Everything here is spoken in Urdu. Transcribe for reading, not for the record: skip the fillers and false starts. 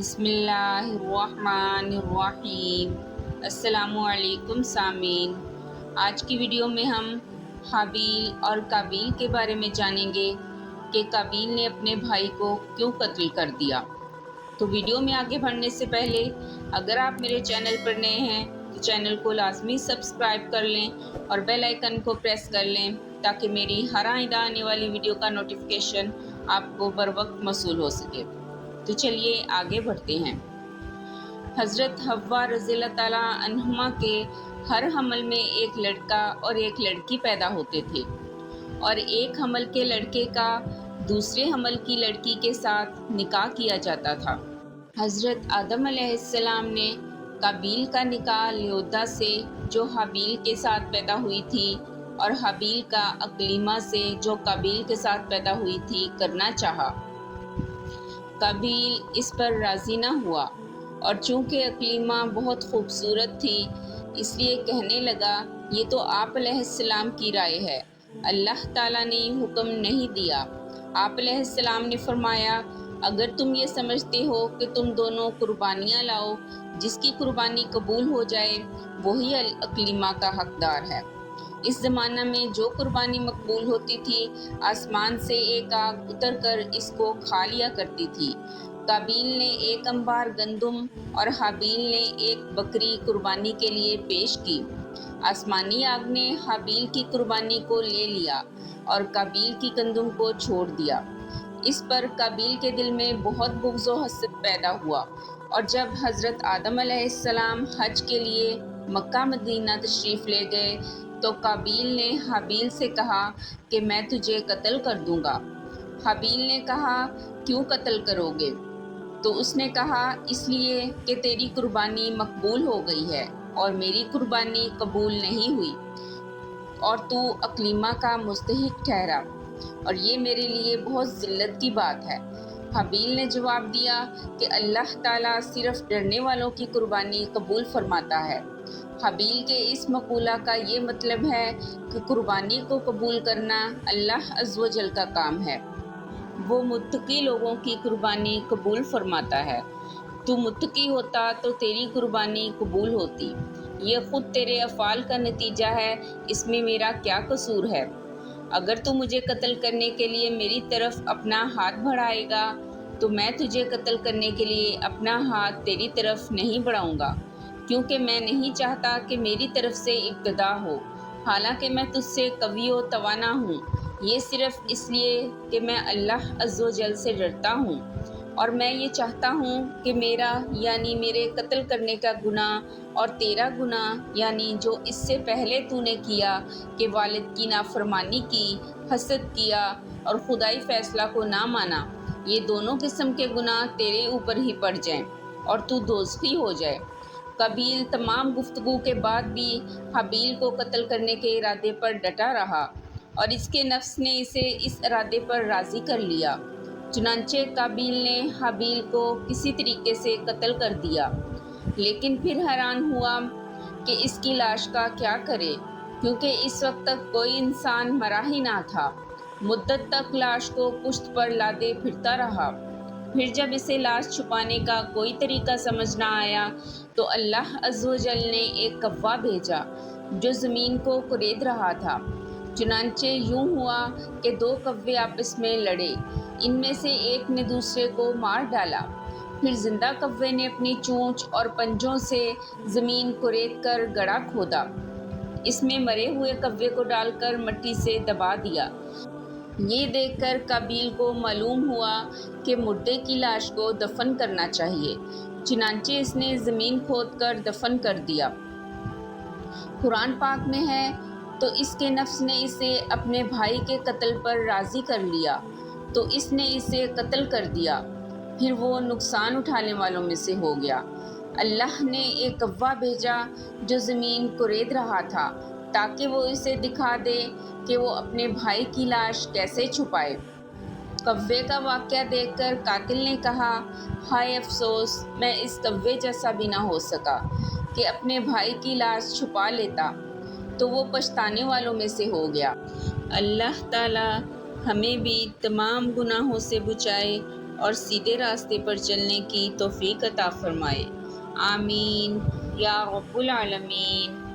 بسم اللہ الرحمن الرحیم۔ السلام علیکم سامعین، آج کی ویڈیو میں ہم حابیل اور قابیل کے بارے میں جانیں گے کہ قابیل نے اپنے بھائی کو کیوں قتل کر دیا۔ تو ویڈیو میں آگے بڑھنے سے پہلے اگر آپ میرے چینل پر نئے ہیں تو چینل کو لازمی سبسکرائب کر لیں اور بیل آئیکن کو پریس کر لیں تاکہ میری ہر آئندہ آنے والی ویڈیو کا نوٹیفیکیشن آپ کو بر وقت موصول ہو سکے۔ تو چلیے آگے بڑھتے ہیں۔ حضرت حوا رضی اللہ تعالیٰ عنہما کے ہر حمل میں ایک لڑکا اور ایک لڑکی پیدا ہوتے تھے، اور ایک حمل کے لڑکے کا دوسرے حمل کی لڑکی کے ساتھ نکاح کیا جاتا تھا۔ حضرت آدم علیہ السلام نے قابیل کا نکاح لیودا سے جو حابیل کے ساتھ پیدا ہوئی تھی اور حابیل کا اقلیمہ سے جو قابیل کے ساتھ پیدا ہوئی تھی کرنا چاہا۔ قابیل اس پر راضی نہ ہوا، اور چونکہ اقلیمہ بہت خوبصورت تھی اس لیے کہنے لگا یہ تو آپ علیہ السلام کی رائے ہے، اللہ تعالیٰ نے حکم نہیں دیا۔ آپ علیہ السلام نے فرمایا اگر تم یہ سمجھتے ہو کہ تم دونوں قربانیاں لاؤ، جس کی قربانی قبول ہو جائے وہی اقلیمہ کا حقدار ہے۔ اس زمانہ میں جو قربانی مقبول ہوتی تھی آسمان سے ایک آگ اتر کر اس کو کھا لیا کرتی تھی۔ قابیل نے ایک انبار گندم اور حابیل نے ایک بکری قربانی کے لیے پیش کی۔ آسمانی آگ نے حابیل کی قربانی کو لے لیا اور قابیل کی گندم کو چھوڑ دیا۔ اس پر قابیل کے دل میں بہت بغض و حسد پیدا ہوا، اور جب حضرت آدم علیہ السلام حج کے لیے مکہ مدینہ تشریف لے گئے تو قابیل نے حابیل سے کہا کہ میں تجھے قتل کر دوں گا۔ حابیل نے کہا کیوں قتل کرو گے؟ تو اس نے کہا اس لیے کہ تیری قربانی مقبول ہو گئی ہے اور میری قربانی قبول نہیں ہوئی، اور تو اقلیمہ کا مستحق ٹھہرا، اور یہ میرے لیے بہت ذلت کی بات ہے۔ حابیل نے جواب دیا کہ اللہ تعالیٰ صرف ڈرنے والوں کی قربانی قبول فرماتا ہے۔ حابیل کے اس مقولہ کا یہ مطلب ہے کہ قربانی کو قبول کرنا اللہ عز و جل کا کام ہے، وہ متقی لوگوں کی قربانی قبول فرماتا ہے۔ تو متقی ہوتا تو تیری قربانی قبول ہوتی، یہ خود تیرے افعال کا نتیجہ ہے، اس میں میرا کیا قصور ہے؟ اگر تو مجھے قتل کرنے کے لیے میری طرف اپنا ہاتھ بڑھائے گا تو میں تجھے قتل کرنے کے لیے اپنا ہاتھ تیری طرف نہیں بڑھاؤں گا، کیونکہ میں نہیں چاہتا کہ میری طرف سے ابتدا ہو، حالانکہ میں تجھ سے قوی و توانا ہوں، یہ صرف اس لیے کہ میں اللہ عز و جل سے ڈرتا ہوں، اور میں یہ چاہتا ہوں کہ میرا یعنی میرے قتل کرنے کا گناہ اور تیرا گناہ یعنی جو اس سے پہلے تو نے کیا کہ والد کی نافرمانی کی، حسد کیا اور خدائی فیصلہ کو نہ مانا، یہ دونوں قسم کے گناہ تیرے اوپر ہی پڑ جائیں اور تو دوزخی ہو جائے۔ قابیل تمام گفتگو کے بعد بھی حابیل کو قتل کرنے کے ارادے پر ڈٹا رہا، اور اس کے نفس نے اسے اس ارادے پر راضی کر لیا۔ چنانچہ قابیل نے حابیل کو کسی طریقے سے قتل کر دیا، لیکن پھر حیران ہوا کہ اس کی لاش کا کیا کرے، کیونکہ اس وقت تک کوئی انسان مرا ہی نہ تھا۔ مدت تک لاش کو پشت پر لادے پھرتا رہا، پھر جب اسے لاش چھپانے کا کوئی طریقہ سمجھ نہ آیا تو اللہ عز و جل نے ایک کوا بھیجا جو زمین کو کورید رہا تھا۔ چنانچہ یوں ہوا کہ دو کوے آپس میں لڑے، ان میں سے ایک نے دوسرے کو مار ڈالا، پھر زندہ کوے نے اپنی چونچ اور پنجوں سے زمین کورید کر گڑھا کھودا، اس میں مرے ہوئے کوے کو ڈال کر مٹی سے دبا دیا۔ یہ دیکھ کر قابیل کو معلوم ہوا کہ مردے کی لاش کو دفن کرنا چاہیے، چنانچہ اس نے زمین کھود کر دفن کر دیا۔ قرآن پاک میں ہے تو اس کے نفس نے اسے اپنے بھائی کے قتل پر راضی کر لیا تو اس نے اسے قتل کر دیا، پھر وہ نقصان اٹھانے والوں میں سے ہو گیا۔ اللہ نے ایک کوا بھیجا جو زمین کورید رہا تھا تاکہ وہ اسے دکھا دے کہ وہ اپنے بھائی کی لاش کیسے چھپائے۔ کوے کا واقعہ دیکھ کر قاتل نے کہا ہائے افسوس، میں اس کوے جیسا بھی نہ ہو سکا کہ اپنے بھائی کی لاش چھپا لیتا، تو وہ پچھتانے والوں میں سے ہو گیا۔ اللہ تعالی ہمیں بھی تمام گناہوں سے بچائے اور سیدھے راستے پر چلنے کی توفیق عطا فرمائے۔ آمین یا رب العالمین۔